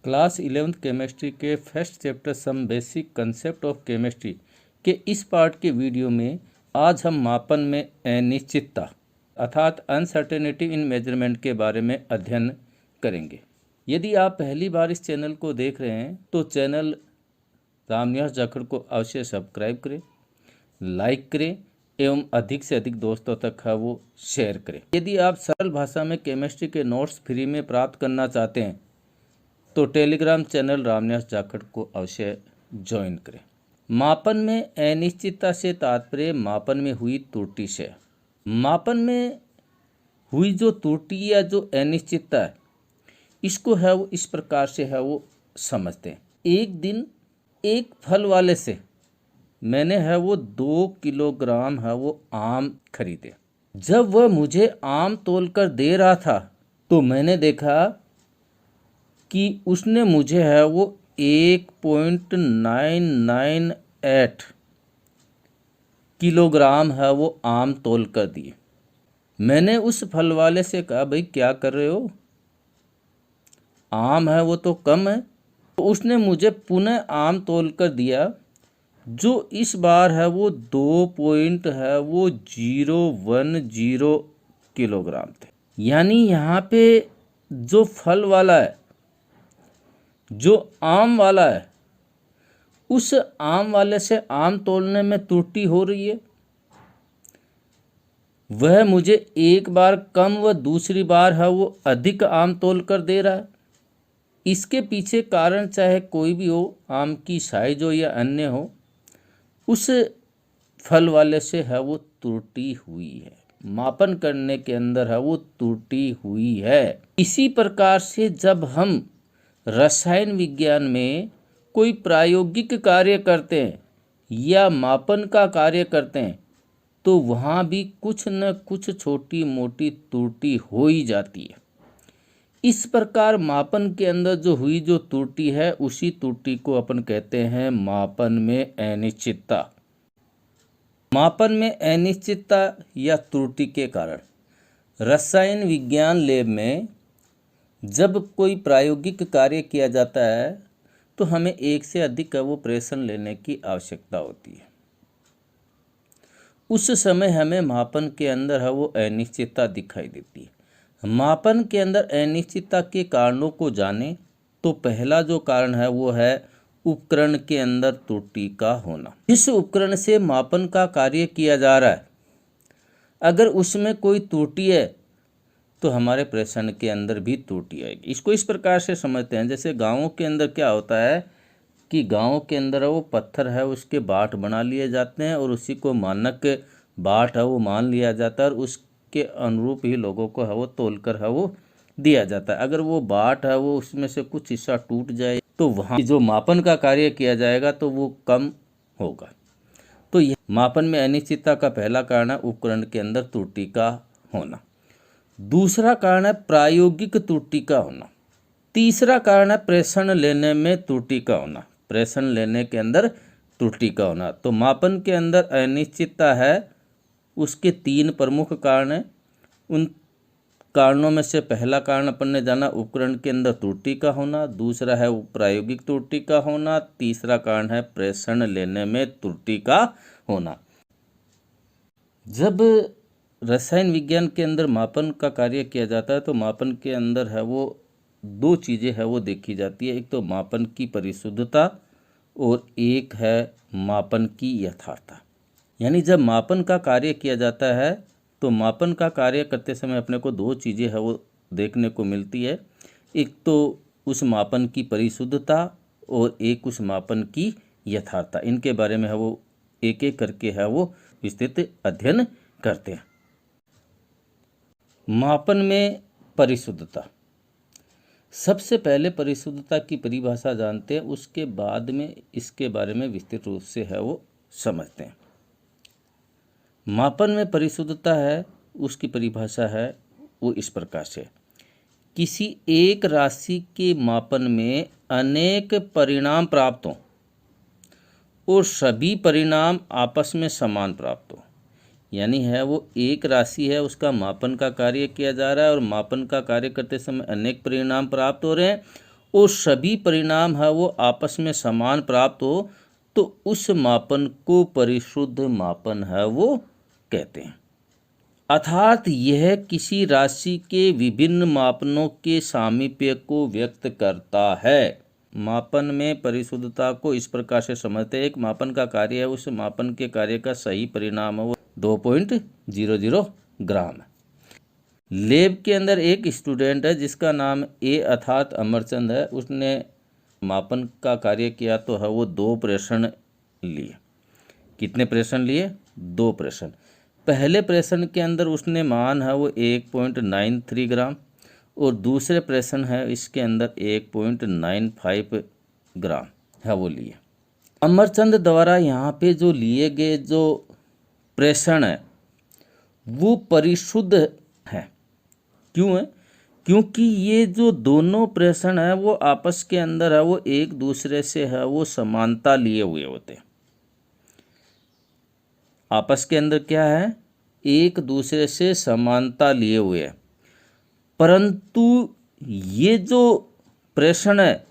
Class 11th chemistry के first chapter some basic concept of chemistry के इस part के वीडियो में आज हम मापन में अनिश्चितता अर्थात अनसर्टेनिटी इन मेजरमेंट के बारे में अध्ययन करेंगे। यदि आप पहली बार इस चैनल को देख रहे हैं तो चैनल रामनिवास जाखड़ को अवश्य सब्सक्राइब करें, लाइक करें एवं अधिक से अधिक दोस्तों तक है वो शेयर करें। यदि आप सरल भाषा में केमिस्ट्री के नोट्स फ्री में प्राप्त करना चाहते हैं तो टेलीग्राम चैनल रामनिवास जाखड़ को अवश्य ज्वाइन करें। मापन में अनिश्चितता से तात्पर्य मापन में हुई त्रुटि से। मापन में हुई जो त्रुटि या जो अनिश्चितता है इसको है वो इस प्रकार से है वो समझते हैं। एक दिन एक फल वाले से मैंने है वो 2 किलोग्राम है वो आम खरीदे। जब वह मुझे आम तोलकर दे रहा था तो मैंने देखा कि उसने मुझे है वो 1.998 किलोग्राम है वो आम तोल कर दिए। मैंने उस फल वाले से कहा, भाई क्या कर रहे हो, आम है वो तो कम है। तो उसने मुझे पुनः आम तोल कर दिया जो इस बार है वो 2.010 किलोग्राम थे। यानी यहाँ पे जो फल वाला है, जो आम वाला है, उस आम वाले से आम तोलने में त्रुटि हो रही है। वह मुझे एक बार कम व दूसरी बार है वो अधिक आम तोल कर दे रहा है। इसके पीछे कारण चाहे कोई भी हो, आम की साइज हो या अन्य हो, उस फल वाले से है वो त्रुटि हुई है। मापन करने के अंदर है वो त्रुटि हुई है। इसी प्रकार से जब हम रसायन विज्ञान में कोई प्रायोगिक कार्य करते हैं या मापन का कार्य करते हैं तो वहाँ भी कुछ न कुछ छोटी मोटी त्रुटि हो ही जाती है। इस प्रकार मापन के अंदर जो हुई जो त्रुटि है उसी त्रुटि को अपन कहते हैं मापन में अनिश्चितता। मापन में अनिश्चितता या त्रुटि के कारण रसायन विज्ञान लैब में जब कोई प्रायोगिक कार्य किया जाता है तो हमें एक से अधिक वो प्रेषण लेने की आवश्यकता होती है। उस समय हमें मापन के अंदर है वो अनिश्चितता दिखाई देती है। मापन के अंदर अनिश्चितता के कारणों को जाने तो पहला जो कारण है वो है उपकरण के अंदर त्रुटि का होना। जिस उपकरण से मापन का कार्य किया जा रहा है अगर उसमें कोई त्रुटि है तो हमारे प्रेषण के अंदर भी त्रुटि आएगी। इसको इस प्रकार से समझते हैं, जैसे गाँवों के अंदर क्या होता है कि गाँव के अंदर वो पत्थर है उसके बाट बना लिए जाते हैं और उसी को मानक बाट है वो मान लिया जाता है और उसके अनुरूप ही लोगों को है वो तोल कर है वो दिया जाता है। अगर वो बाट है वो उसमें से कुछ हिस्सा टूट जाए तो वहाँ जो मापन का कार्य किया जाएगा तो वो कम होगा। तो यह मापन में अनिश्चितता का पहला कारण है उपकरण के अंदर त्रुटि का होना। दूसरा कारण है प्रायोगिक त्रुटि का होना। तीसरा कारण है प्रेषण लेने में त्रुटि का होना। प्रेषण लेने के अंदर त्रुटि का होना। तो मापन के अंदर अनिश्चितता है उसके 3 प्रमुख कारण हैं। उन कारणों में से पहला कारण अपन ने जाना उपकरण के अंदर त्रुटि का होना, दूसरा है प्रायोगिक त्रुटि का होना, तीसरा कारण है प्रेषण लेने में त्रुटि का होना। जब रसायन विज्ञान के अंदर मापन का कार्य किया जाता है तो मापन के अंदर है वो 2 चीज़ें है वो देखी जाती है। एक तो मापन की परिशुद्धता और एक है मापन की यथार्थता। यानी जब मापन का कार्य किया जाता है तो मापन का कार्य करते समय अपने को 2 चीज़ें है वो देखने को मिलती है। एक तो उस मापन की परिशुद्धता और एक उस मापन की यथार्थता। इनके बारे में है वो एक एक करके है वो विस्तृत अध्ययन करते हैं। मापन में परिशुद्धता। सबसे पहले परिशुद्धता की परिभाषा जानते हैं, उसके बाद में इसके बारे में विस्तृत रूप से है वो समझते हैं। मापन में परिशुद्धता है उसकी परिभाषा है वो इस प्रकार से, किसी एक राशि के मापन में अनेक परिणाम प्राप्त हों और सभी परिणाम आपस में समान प्राप्त हों। यानी है वो एक राशि है उसका मापन का कार्य किया जा रहा है और मापन का कार्य करते समय अनेक परिणाम प्राप्त हो रहे हैं और सभी परिणाम है वो आपस में समान प्राप्त हो तो उस मापन को परिशुद्ध मापन है वो कहते हैं। अर्थात यह किसी राशि के विभिन्न मापनों के सामीप्य को व्यक्त करता है। मापन में परिशुद्धता को इस प्रकार से समझते हैं, एक मापन का कार्य है, उस मापन के कार्य का सही परिणाम है वो 2.00 ग्राम है। लैब के अंदर एक स्टूडेंट है जिसका नाम ए अर्थात अमरचंद है, उसने मापन का कार्य किया तो है वो 2 प्रेषण लिए। कितने प्रेषण लिए? 2 प्रेषण। पहले प्रेषण के अंदर उसने मान है वो 1.93 ग्राम और दूसरे प्रेषण है इसके अंदर 1.95 ग्राम है वो लिए। अमरचंद द्वारा यहाँ पे जो लिए गए जो प्रेषण है वो परिशुद्ध है। क्यों है? क्योंकि ये जो दोनों प्रेषण है वो आपस के अंदर है वो एक दूसरे से है वो समानता लिए हुए होते हैं। आपस के अंदर क्या है? एक दूसरे से समानता लिए हुए है। परंतु ये जो प्रेषण है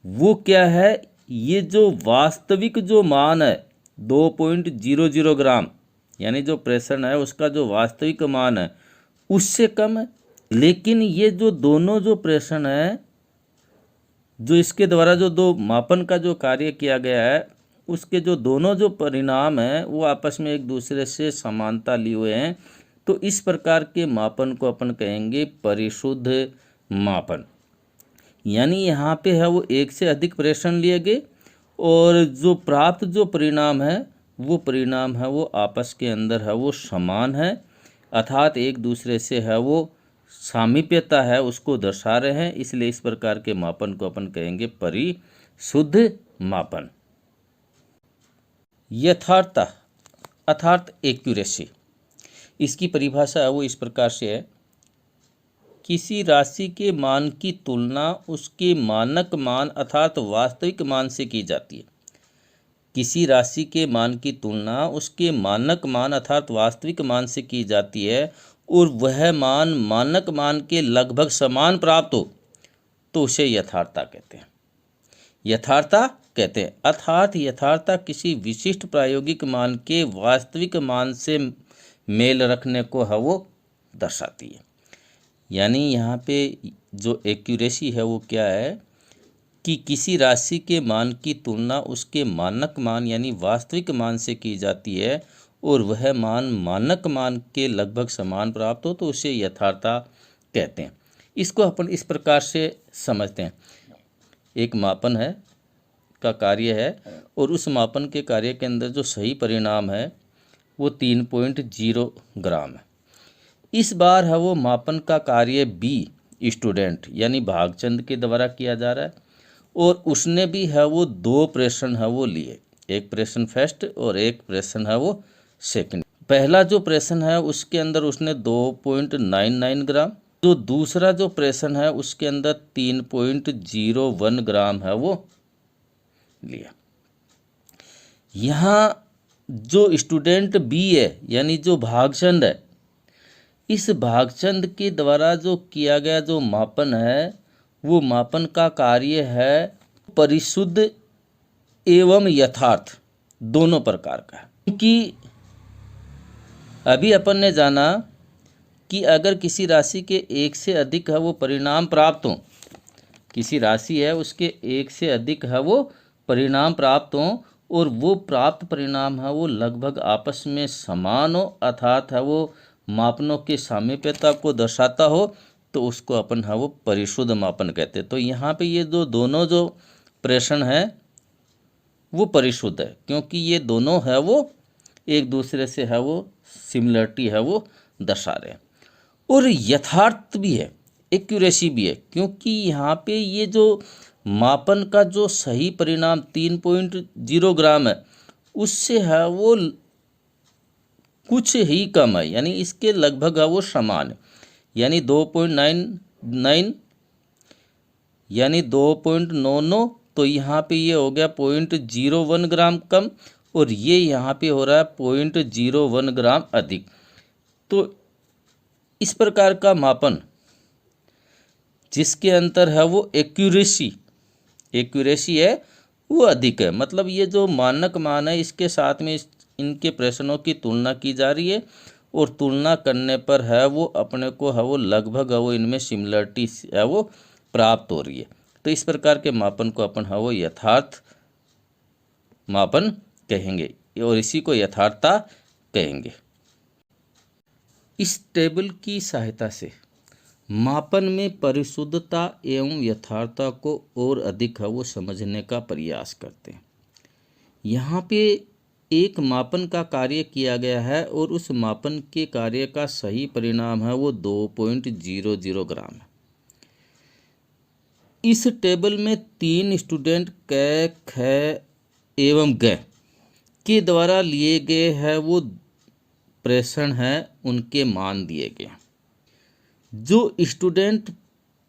वो क्या है? ये जो वास्तविक जो मान है 2.00 ग्राम, यानी जो प्रेषण है उसका जो वास्तविक मान है उससे कम है। लेकिन ये जो दोनों जो प्रेषण है जो इसके द्वारा जो 2 मापन का जो कार्य किया गया है उसके जो दोनों जो परिणाम हैं वो आपस में एक दूसरे से समानता लिए हुए हैं, तो इस प्रकार के मापन को अपन कहेंगे परिशुद्ध मापन। यानी यहाँ पे है वो एक से अधिक प्रेषण लिए गए और जो प्राप्त जो परिणाम है वो परिणाम है वो आपस के अंदर है वो समान है, अर्थात एक दूसरे से है वो सामीप्यता है उसको दर्शा रहे हैं, इसलिए इस प्रकार के मापन को अपन कहेंगे परिशुद्ध मापन। यथार्थता अर्थात एक्यूरेसी, इसकी परिभाषा है वो इस प्रकार से है, किसी राशि के मान की तुलना उसके मानक मान अर्थात वास्तविक मान से की जाती है। किसी राशि के मान की तुलना उसके मानक मान अर्थात वास्तविक मान से की जाती है और वह मान मानक मान के लगभग समान प्राप्त हो तो उसे यथार्थता कहते हैं। यथार्थता कहते हैं अर्थात यथार्थता किसी विशिष्ट प्रायोगिक मान के वास्तविक मान से मेल रखने को है वो दर्शाती है। यानी यहाँ पे जो एक्यूरेसी है वो क्या है कि किसी राशि के मान की तुलना उसके मानक मान यानी वास्तविक मान से की जाती है और वह मान मानक मान के लगभग समान प्राप्त हो तो उसे यथार्थता कहते हैं। इसको अपन इस प्रकार से समझते हैं, एक मापन है का कार्य है और उस मापन के कार्य के अंदर जो सही परिणाम है वो 3.0 ग्राम है। इस बार है वो मापन का कार्य बी स्टूडेंट यानी भागचंद के द्वारा किया जा रहा है और उसने भी है वो 2 प्रेषण है वो लिए, एक प्रेषण फर्स्ट और एक प्रेषण है वो सेकंड। पहला जो प्रेषण है उसके अंदर उसने 2.99 ग्राम, जो दूसरा जो प्रेषण है उसके अंदर 3.01 ग्राम है वो लिया। यहाँ जो स्टूडेंट बी है यानी जो भागचंद है, इस भागचंद के द्वारा जो किया गया जो मापन है वो मापन का कार्य है परिशुद्ध एवं यथार्थ दोनों प्रकार का है। क्योंकि अभी अपन ने जाना कि अगर किसी राशि के एक से अधिक है वो परिणाम प्राप्त हो, किसी राशि है उसके एक से अधिक है वो परिणाम प्राप्त हो और वो प्राप्त परिणाम है वो लगभग आपस में समान हो अर्थात है वो मापनों की सामीप्यता को दर्शाता हो तो उसको अपन है वो परिशुद्ध मापन कहते हैं। तो यहाँ पे ये जो दोनों जो प्रेषण है वो परिशुद्ध है क्योंकि ये दोनों है वो एक दूसरे से है वो सिमिलरिटी है वो दर्शा रहे हैं और यथार्थ भी है, एक्यूरेसी भी है, क्योंकि यहाँ पे ये जो मापन का जो सही परिणाम 3.0 ग्राम है उससे है वो कुछ ही कम है, यानी इसके लगभग है वो समान है, यानी 2.99 यानी 2.99, तो यहाँ पे ये हो गया 0.01 ग्राम कम और ये यहाँ पे हो रहा है 0.01 ग्राम अधिक। तो इस प्रकार का मापन जिसके अंतर है वो एक्यूरेसी है वो अधिक है। मतलब ये जो मानक मान है इसके साथ में इनके प्रश्नों की तुलना की जा रही है और तुलना करने पर है वो अपने को है वो लगभग है वो इनमें सिमिलरिटी है वो प्राप्त हो रही है। तो इस प्रकार के मापन को अपन है वो यथार्थ मापन कहेंगे और इसी को यथार्थता कहेंगे। इस टेबल की सहायता से मापन में परिशुद्धता एवं यथार्थता को और अधिक है वो समझने का प्रयास करते हैं। यहाँ पे एक मापन का कार्य किया गया है और उस मापन के कार्य का सही परिणाम है वो 2.00 ग्राम है। इस टेबल में 3 स्टूडेंट क, ख एवं ग के द्वारा लिए गए हैं वो प्रश्न हैं, उनके मान दिए गए। जो स्टूडेंट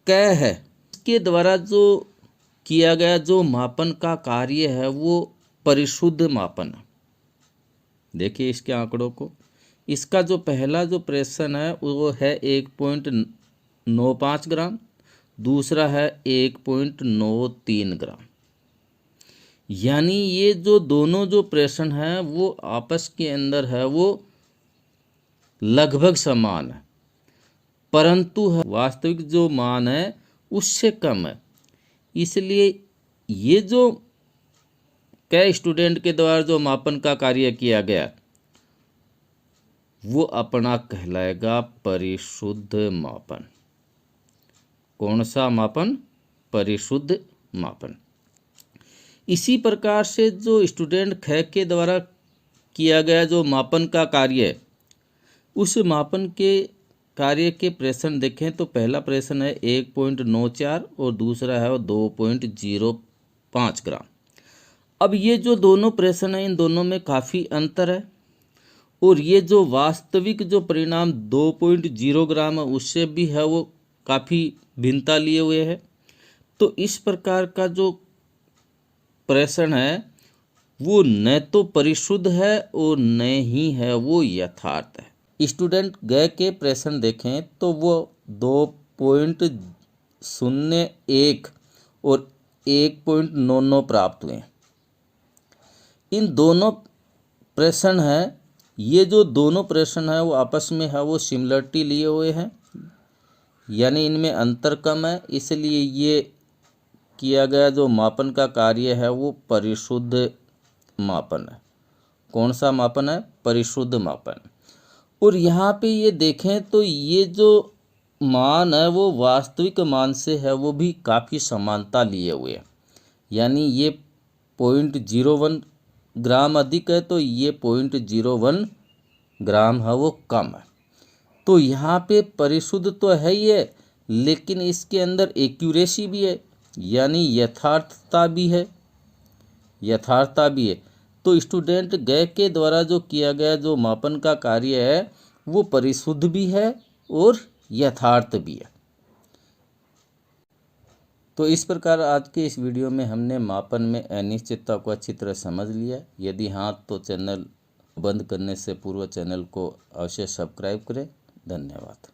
क है इसके द्वारा जो किया गया जो मापन का कार्य है वो परिशुद्ध मापन है। देखिए इसके आंकड़ों को, इसका जो पहला जो प्रश्न है वो है 1.95 ग्राम, दूसरा है 1.93 ग्राम। यानी ये जो दोनों जो प्रश्न हैं वो आपस के अंदर है वो लगभग समान है, परंतु वास्तविक जो मान है उससे कम है। इसलिए ये जो कई स्टूडेंट के द्वारा जो मापन का कार्य किया गया वो अपना कहलाएगा परिशुद्ध मापन। कौन सा मापन? परिशुद्ध मापन। इसी प्रकार से जो स्टूडेंट ख के द्वारा किया गया जो मापन का कार्य है उस मापन के कार्य के प्रश्न देखें तो पहला प्रश्न है 1.94 और दूसरा है 2.05 ग्राम। अब ये जो दोनों प्रश्न हैं इन दोनों में काफ़ी अंतर है और ये जो वास्तविक जो परिणाम 2.0 ग्राम है उससे भी है वो काफ़ी भिन्नता लिए हुए है। तो इस प्रकार का जो प्रश्न है वो न तो परिशुद्ध है और न ही है वो यथार्थ है। स्टूडेंट ग के प्रश्न देखें तो वो 2.01 और 1.99 प्राप्त हुए। इन दोनों प्रश्न हैं, ये जो दोनों प्रश्न हैं वो आपस में है वो सिमिलरिटी लिए हुए हैं, यानी इनमें अंतर कम है। इसलिए ये किया गया जो मापन का कार्य है वो परिशुद्ध मापन है। कौन सा मापन है? परिशुद्ध मापन। और यहाँ पे ये देखें तो ये जो मान है वो वास्तविक मान से है वो भी काफ़ी समानता लिए हुए है, यानी ये 0.01 ग्राम अधिक है तो ये 0.01 ग्राम है वो कम है। तो यहाँ पे परिशुद्ध तो है ही है लेकिन इसके अंदर एक्यूरेसी भी है, यानी यथार्थता भी है। तो स्टूडेंट ग के द्वारा जो किया गया जो मापन का कार्य है वो परिशुद्ध भी है और यथार्थ भी है। तो इस प्रकार आज के इस वीडियो में हमने मापन में अनिश्चितता को अच्छी तरह समझ लिया। यदि हाँ तो चैनल बंद करने से पूर्व चैनल को अवश्य सब्सक्राइब करें। धन्यवाद।